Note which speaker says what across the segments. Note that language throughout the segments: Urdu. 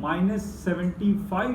Speaker 1: -75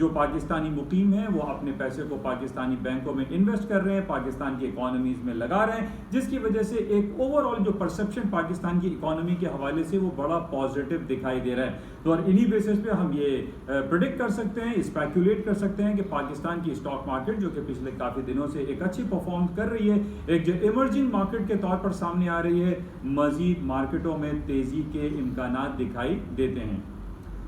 Speaker 1: جو پاکستانی مقیم ہیں وہ اپنے پیسے کو پاکستانی بینکوں میں انویسٹ کر رہے ہیں، پاکستان کی اکانومیز میں لگا رہے ہیں، جس کی وجہ سے ایک اوور آل جو پرسپشن پاکستان کی اکانومی کے حوالے سے وہ بڑا پازیٹیو دکھائی دے رہا ہے. تو اور انہی بیسس پہ ہم یہ پریڈکٹ کر سکتے ہیں، اسپیکولیٹ کر سکتے ہیں کہ پاکستان کی اسٹاک مارکیٹ جو کہ پچھلے کافی دنوں سے ایک اچھی پرفارم کر رہی ہے، ایک جو ایمرجنگ مارکیٹ کے طور پر سامنے آ رہی ہے، مزید مارکیٹوں میں تیزی کے امکانات دکھائی دیتے ہیں.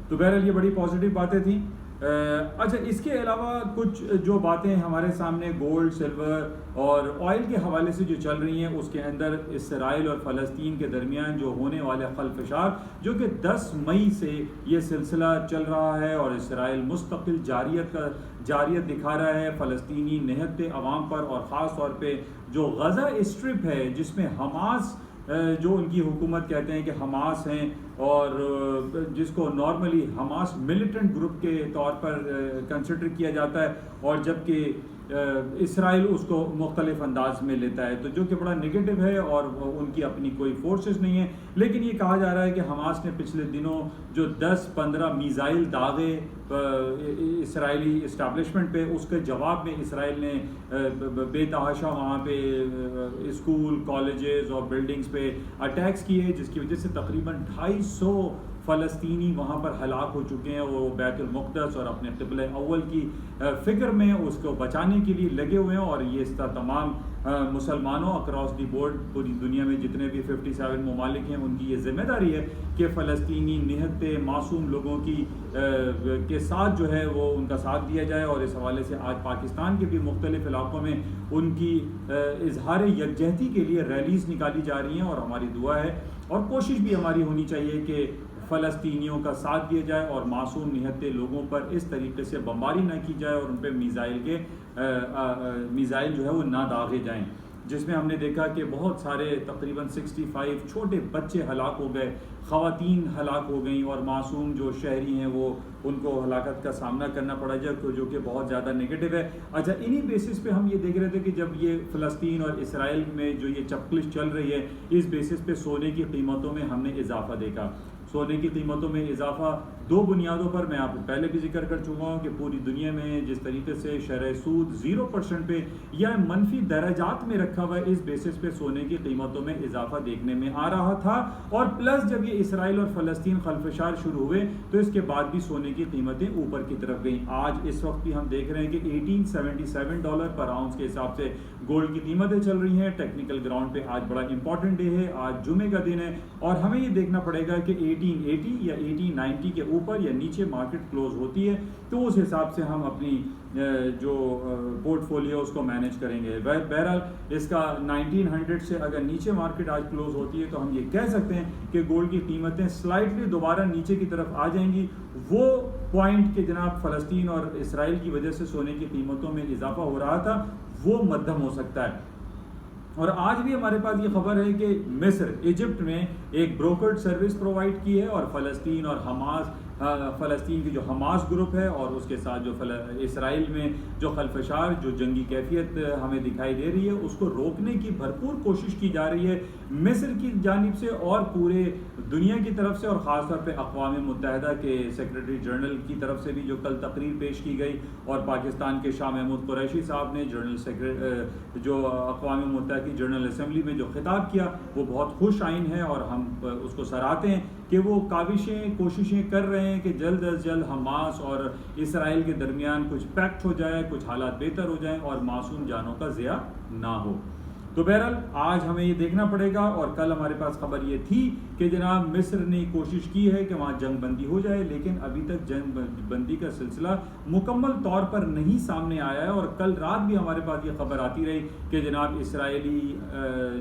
Speaker 1: تو بہرحال یہ بڑی پازیٹیو باتیں تھیں. اچھا، اس کے علاوہ کچھ جو باتیں ہمارے سامنے گولڈ، سلور اور آئل کے حوالے سے جو چل رہی ہیں، اس کے اندر اسرائیل اور فلسطین کے درمیان جو ہونے والے خلفشار جو کہ 10 مئی سے یہ سلسلہ چل رہا ہے اور اسرائیل مستقل جاریت دکھا رہا ہے فلسطینی نہتے عوام پر، اور خاص طور پہ جو غزہ اسٹرپ ہے جس میں حماس جو ان کی حکومت کہتے ہیں کہ حماس ہیں، اور جس کو نارملی حماس ملیٹنٹ گروپ کے طور پر کنسیڈر کیا جاتا ہے، اور جبکہ اسرائیل اس کو مختلف انداز میں لیتا ہے، تو جو کہ بڑا نگیٹو ہے، اور ان کی اپنی کوئی فورسز نہیں ہیں. لیکن یہ کہا جا رہا ہے کہ حماس نے پچھلے دنوں جو 10-15 میزائل داغے اسرائیلی اسٹیبلشمنٹ پہ، اس کے جواب میں اسرائیل نے بے تحاشا وہاں پہ اسکول، کالجز اور بلڈنگز پہ اٹیکس کیے، جس کی وجہ سے تقریباً 250 فلسطینی وہاں پر ہلاک ہو چکے ہیں. وہ بیت المقدس اور اپنے قبلہ اول کی فکر میں اس کو بچانے کے لیے لگے ہوئے ہیں، اور یہ اس کا تمام مسلمانوں اکراس دی بورڈ پوری دنیا میں جتنے بھی 57 ممالک ہیں ان کی یہ ذمہ داری ہے کہ فلسطینی نہتے معصوم لوگوں کی کے ساتھ جو ہے وہ ان کا ساتھ دیا جائے. اور اس حوالے سے آج پاکستان کے بھی مختلف علاقوں میں ان کی اظہار یکجہتی کے لیے ریلیز نکالی جا رہی ہیں، اور ہماری دعا ہے اور کوشش بھی ہماری ہونی چاہیے کہ فلسطینیوں کا ساتھ دیا جائے اور معصوم نہتے لوگوں پر اس طریقے سے بمباری نہ کی جائے، اور ان پہ میزائل جو ہے وہ نہ داغے جائیں، جس میں ہم نے دیکھا کہ بہت سارے تقریباً 65 چھوٹے بچے ہلاک ہو گئے، خواتین ہلاک ہو گئیں، اور معصوم جو شہری ہیں وہ ان کو ہلاکت کا سامنا کرنا پڑا جائے، جو کہ بہت زیادہ نگیٹو ہے. اچھا، انہی بیسس پہ ہم یہ دیکھ رہے تھے کہ جب یہ فلسطین اور اسرائیل میں جو یہ چپکلش چل رہی ہے، اس بیسس پہ سونے کی قیمتوں میں ہم نے اضافہ دیکھا. سونے کی قیمتوں میں اضافہ 2 بنیادوں پر میں آپ کو پہلے بھی ذکر کر چکا ہوں کہ پوری دنیا میں جس طریقے سے شرح سود 0% پہ یا منفی درجات میں رکھا ہوا ہے، اس بیسس پہ سونے کی قیمتوں میں اضافہ دیکھنے میں آ رہا تھا. اور پلس جب یہ اسرائیل اور فلسطین خلفشار شروع ہوئے تو اس کے بعد بھی سونے کی قیمتیں اوپر کی طرف گئیں. آج اس وقت بھی ہم دیکھ رہے ہیں کہ $1877 پر آؤنس کے حساب سے گولڈ کی قیمتیں چل رہی ہیں. ٹیکنیکل گراؤنڈ پہ آج بڑا امپورٹنٹ ڈے ہے، آج جمعے کا دن ہے، اور ہمیں یہ دیکھنا پڑے گا کہ 1880 یا 1890 کے اوپر یا نیچے مارکیٹ کلوز ہوتی ہے، تو اس حساب سے ہم اپنی جو پورٹ فولیو اس کو مینیج کریں گے. بہرحال اس کا 1900 سے اگر نیچے مارکیٹ آج کلوز ہوتی ہے تو ہم یہ کہہ سکتے ہیں کہ گولڈ کی قیمتیں سلائٹلی دوبارہ نیچے کی طرف آ جائیں گی. وہ پوائنٹ کہ جناب فلسطین اور اسرائیل کی وجہ سے سونے کی قیمتوں میں اضافہ ہو رہا تھا، وہ مدھم ہو سکتا ہے. اور آج بھی ہمارے پاس یہ خبر ہے کہ مصر ایجپٹ میں ایک بروکرڈ سروس پرووائڈ کی ہے، اور فلسطین اور حماس، فلسطین کی جو حماس گروپ ہے اور اس کے ساتھ جو اسرائیل میں جو خلفشار جو جنگی کیفیت ہمیں دکھائی دے رہی ہے، اس کو روکنے کی بھرپور کوشش کی جا رہی ہے مصر کی جانب سے اور پورے دنیا کی طرف سے، اور خاص طور پہ اقوام متحدہ کے سیکریٹری جنرل کی طرف سے بھی جو کل تقریر پیش کی گئی، اور پاکستان کے شاہ محمود قریشی صاحب نے جو اقوام متحدہ کی جنرل اسمبلی میں جو خطاب کیا، وہ بہت خوش آئین ہے، اور ہم اس کو سراہتے ہیں کہ وہ کوششیں کر رہے ہیں کہ جلد از جلد حماس اور اسرائیل کے درمیان کچھ پیکٹ ہو جائے، کچھ حالات بہتر ہو جائیں اور معصوم جانوں کا ضیاع نہ ہو. تو بہرحال آج ہمیں یہ دیکھنا پڑے گا، اور کل ہمارے پاس خبر یہ تھی کہ جناب مصر نے کوشش کی ہے کہ وہاں جنگ بندی ہو جائے، لیکن ابھی تک جنگ بندی کا سلسلہ مکمل طور پر نہیں سامنے آیا ہے. اور کل رات بھی ہمارے پاس یہ خبر آتی رہی کہ جناب اسرائیلی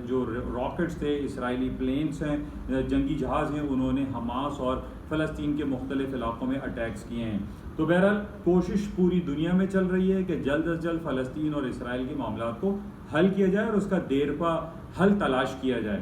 Speaker 1: جو راکٹس تھے، اسرائیلی پلینس ہیں، جنگی جہاز ہیں، انہوں نے حماس اور فلسطین کے مختلف علاقوں میں اٹیکس کیے ہیں. تو بہرحال کوشش پوری دنیا میں چل رہی ہے کہ جلد از جلد فلسطین اور اسرائیل کے معاملات کو حل کیا جائے اور اس کا دیر پا حل تلاش کیا جائے.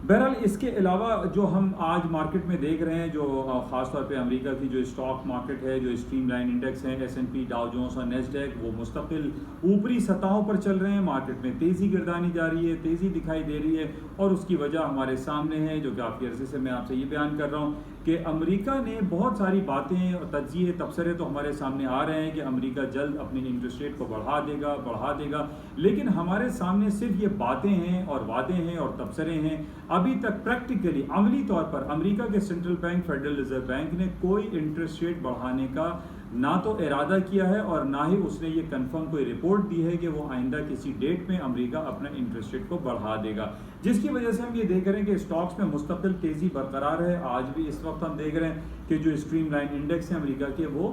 Speaker 1: بہرحال اس کے علاوہ جو ہم آج مارکیٹ میں دیکھ رہے ہیں، جو خاص طور پہ امریکہ کی جو اسٹاک مارکیٹ ہے، جو اسٹریم لائن انڈیکس ہیں، S&P، ڈاؤ جونز اور نیسڈیک، وہ مستقل اوپری سطحوں پر چل رہے ہیں. مارکیٹ میں تیزی گردانی جا رہی ہے، تیزی دکھائی دے رہی ہے، اور اس کی وجہ ہمارے سامنے ہے، جو کہ کافی عرصے سے میں آپ سے یہ بیان کر رہا ہوں کہ امریکہ نے بہت ساری باتیں اور تجزیے تبصرے تو ہمارے سامنے آ رہے ہیں کہ امریکہ جلد اپنی انٹرسٹ ریٹ کو بڑھا دے گا، لیکن ہمارے سامنے صرف یہ باتیں ہیں اور وعدے ہیں اور تبصرے ہیں. ابھی تک پریکٹیکلی عملی طور پر امریکہ کے central bank federal reserve bank نے کوئی انٹرسٹ ریٹ بڑھانے کا نہ تو ارادہ کیا ہے اور نہ ہی اس نے یہ کنفرم کوئی رپورٹ دی ہے کہ وہ آئندہ کسی ڈیٹ میں امریکہ اپنا انٹرسٹ ریٹ کو بڑھا دے گا، جس کی وجہ سے ہم یہ دیکھ رہے ہیں کہ اسٹاکس میں مستقل تیزی برقرار ہے. آج بھی اس وقت ہم دیکھ رہے ہیں کہ جو اسٹریم لائن انڈیکس ہیں امریکہ کے وہ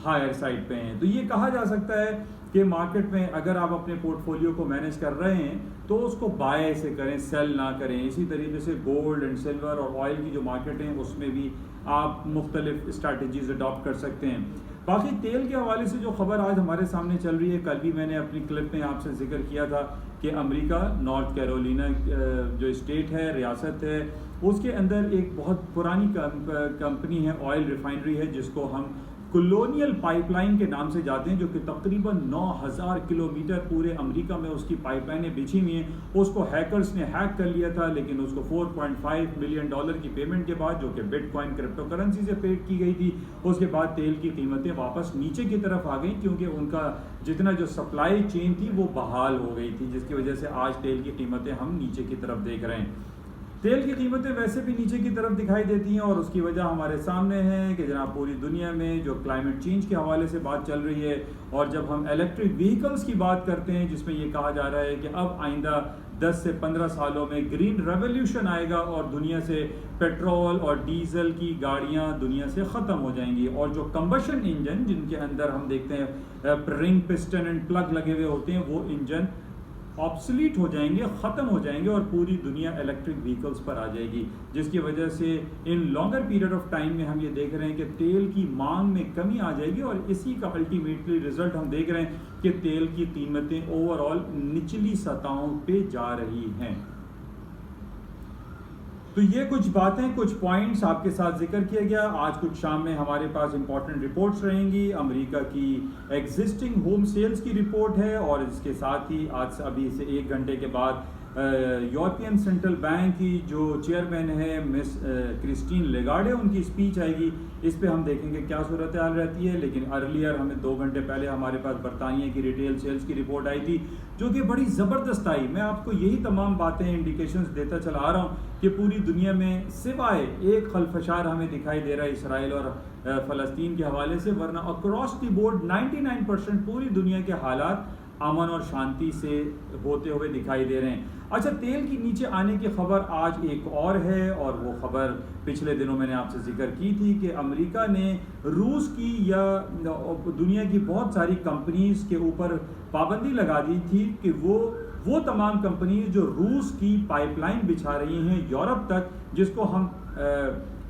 Speaker 1: ہائر سائڈ پہ ہیں. تو یہ کہا جا سکتا ہے کہ مارکیٹ میں اگر آپ اپنے پورٹ فولیو کو مینیج کر رہے ہیں تو اس کو بائی سے کریں، سیل نہ کریں. اسی طریقے سے گولڈ اینڈ سلور اور آئل کی جو مارکیٹ ہیں اس میں بھی آپ مختلف اسٹریٹجیز اڈاپٹ کر سکتے ہیں. باقی تیل کے حوالے سے جو خبر آج ہمارے سامنے چل رہی ہے، کل بھی میں نے اپنی کلپ میں آپ سے ذکر کیا تھا کہ امریکہ نارتھ کیرولینا جو اسٹیٹ ہے، ریاست ہے، اس کے اندر ایک بہت پرانی کمپنی ہے، آئل ریفائنری ہے، جس کو ہم کلونیل پائپ لائن کے نام سے جاتے ہیں، جو کہ تقریباً 9000 کلومیٹر پورے امریکہ میں اس کی پائپ لائنیں بچھی ہوئی ہیں. اس کو ہیکرز نے ہیک کر لیا تھا، لیکن اس کو $4.5 ملین کی پیمنٹ کے بعد، جو کہ بٹ کوائن کرپٹو کرنسی سے پیڈ کی گئی تھی، اس کے بعد تیل کی قیمتیں واپس نیچے کی طرف آ گئیں، کیونکہ ان کا جتنا جو سپلائی چین تھی وہ بحال ہو گئی تھی، جس کی وجہ سے آج تیل کی قیمتیں ہم نیچے کی طرف دیکھ رہے ہیں. تیل کی قیمتیں ویسے بھی نیچے کی طرف دکھائی دیتی ہیں اور اس کی وجہ ہمارے سامنے ہے کہ جناب پوری دنیا میں جو کلائمیٹ چینج کے حوالے سے بات چل رہی ہے، اور جب ہم الیکٹرک وہیکلز کی بات کرتے ہیں جس میں یہ کہا جا رہا ہے کہ اب آئندہ 10 سے 15 سالوں میں گرین ریولیوشن آئے گا اور دنیا سے پیٹرول اور ڈیزل کی گاڑیاں دنیا سے ختم ہو جائیں گی، اور جو کمبشن انجن جن کے اندر ہم دیکھتے ہیں رنگ پسٹن اینڈ پلگ لگے ہوئے ہوتے ہیں، وہ انجن آبسلیٹ ہو جائیں گے، ختم ہو جائیں گے، اور پوری دنیا الیکٹرک وہیکلز پر آ جائے گی، جس کی وجہ سے ان لانگر پیریڈ آف ٹائم میں ہم یہ دیکھ رہے ہیں کہ تیل کی مانگ میں کمی آ جائے گی، اور اسی کا الٹیمیٹلی رزلٹ ہم دیکھ رہے ہیں کہ تیل کی قیمتیں اوور آل نچلی سطحوں پہ جا رہی ہیں. تو یہ کچھ باتیں، کچھ پوائنٹس آپ کے ساتھ ذکر کیا گیا. آج کچھ شام میں ہمارے پاس امپورٹنٹ رپورٹس رہیں گی. امریکہ کی ایگزسٹنگ ہوم سیلز کی رپورٹ ہے، اور اس کے ساتھ ہی آج ابھی سے 1 گھنٹے کے بعد یورپین سینٹرل بینک کی جو چیئرمین ہے مس کرسٹین لیگارڈے، ان کی اسپیچ آئے گی. اس پہ ہم دیکھیں گے کیا صورتحال رہتی ہے. لیکن ارلیئر ہمیں 2 گھنٹے پہلے ہمارے پاس برطانیہ کی ریٹیل سیلز کی رپورٹ آئی تھی، جو کہ بڑی زبردست آئی. میں آپ کو یہی تمام باتیں انڈیکیشنز دیتا چلا آ رہا ہوں کہ پوری دنیا میں سوائے ایک خلفشار ہمیں دکھائی دے رہا ہے اسرائیل اور فلسطین کے حوالے سے، ورنہ اکراس دی بورڈ 99% پوری دنیا کے حالات امن اور شانتی سے ہوتے ہوئے دکھائی دے رہے ہیں. اچھا، تیل کی نیچے آنے کی خبر آج ایک اور ہے، اور وہ خبر پچھلے دنوں میں نے آپ سے ذکر کی تھی کہ امریکہ نے روس کی یا دنیا کی بہت ساری کمپنیز کے اوپر پابندی لگا دی تھی کہ وہ تمام کمپنیز جو روس کی پائپ لائن بچھا رہی ہیں یورپ تک، جس کو ہم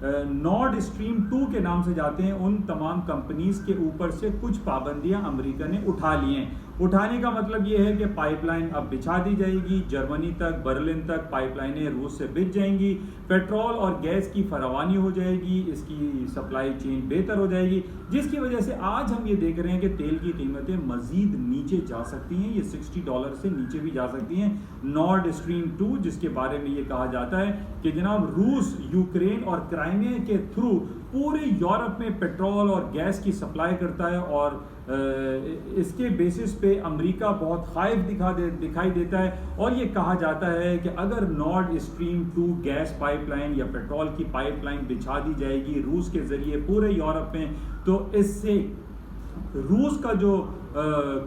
Speaker 1: نارڈ اسٹریم 2 کے نام سے جاتے ہیں، ان تمام کمپنیز کے اوپر سے کچھ پابندیاں امریکہ نے اٹھا لی ہیں. اٹھانے کا مطلب یہ ہے کہ پائپ لائن اب بچھا دی جائے گی، جرمنی تک، برلن تک پائپ لائنیں روس سے بچ جائیں گی، پیٹرول اور گیس کی فراوانی ہو جائے گی، اس کی سپلائی چین بہتر ہو جائے گی، جس کی وجہ سے آج ہم یہ دیکھ رہے ہیں کہ تیل کی قیمتیں مزید نیچے جا سکتی ہیں. یہ $60 سے نیچے بھی جا سکتی ہیں. نارڈ اسٹریم 2 جس کے بارے میں یہ کہا جاتا ہے کہ جناب روس یوکرین اور کرائمیا کے تھرو پورے یورپ میں پیٹرول اور گیس کی سپلائی کرتا ہے، اور اس کے بیسس پہ امریکہ بہت خائف دکھائی دیتا ہے. اور یہ کہا جاتا ہے کہ اگر نارڈ اسٹریم 2 گیس پائپ لائن یا پیٹرول کی پائپ لائن بچھا دی جائے گی روس کے ذریعے پورے یورپ میں، تو اس سے روس کا جو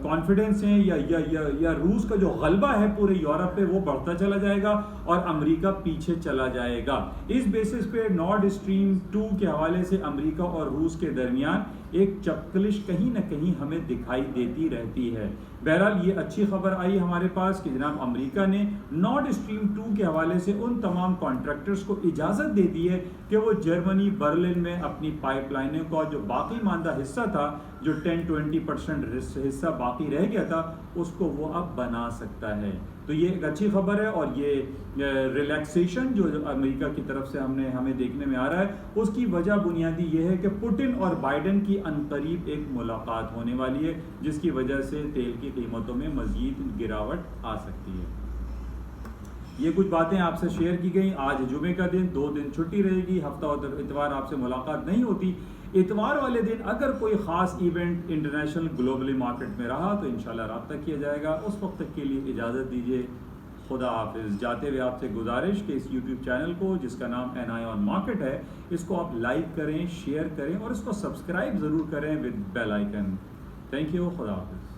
Speaker 1: کانفیڈنس ہے یا روس کا جو غلبہ ہے پورے یورپ پہ وہ بڑھتا چلا جائے گا اور امریکہ پیچھے چلا جائے گا. اس بیسس پہ نارڈ اسٹریم 2 کے حوالے سے امریکہ اور روس کے درمیان ایک چپکلش کہیں نہ کہیں ہمیں دکھائی دیتی رہتی ہے. بہرحال یہ اچھی خبر آئی ہمارے پاس کہ جناب امریکہ نے نارڈ اسٹریم 2 کے حوالے سے ان تمام کانٹریکٹرز کو اجازت دے دی ہے کہ وہ جرمنی برلن میں اپنی پائپ لائنوں کا جو باقی ماندہ حصہ تھا، جو 10-20% حصہ باقی رہ گیا تھا، اس کو وہ اب بنا سکتا ہے. تو یہ ایک اچھی خبر ہے، اور یہ ریلیکسیشن جو امریکہ کی طرف سے ہمیں دیکھنے میں آ رہا ہے، اس کی وجہ بنیادی یہ ہے کہ پوٹن اور بائیڈن کی عنقریب ایک ملاقات ہونے والی ہے، جس کی وجہ سے تیل کی قیمتوں میں مزید گراوٹ آ سکتی ہے. یہ کچھ باتیں آپ سے شیئر کی گئیں. آج جمعے کا دن، 2 دن چھٹی رہے گی، ہفتہ اتوار آپ سے ملاقات نہیں ہوتی. اتوار والے دن اگر کوئی خاص ایونٹ انٹرنیشنل گلوبلی مارکیٹ میں رہا تو انشاءاللہ رابطہ کیا جائے گا. اس وقت تک کے لیے اجازت دیجیے. خدا حافظ. جاتے ہوئے آپ سے گزارش کہ اس یوٹیوب چینل کو جس کا نام NI on Market ہے، اس کو آپ لائک کریں، شیئر کریں اور اس کو سبسکرائب ضرور کریں with bell icon. Thank you. خدا حافظ.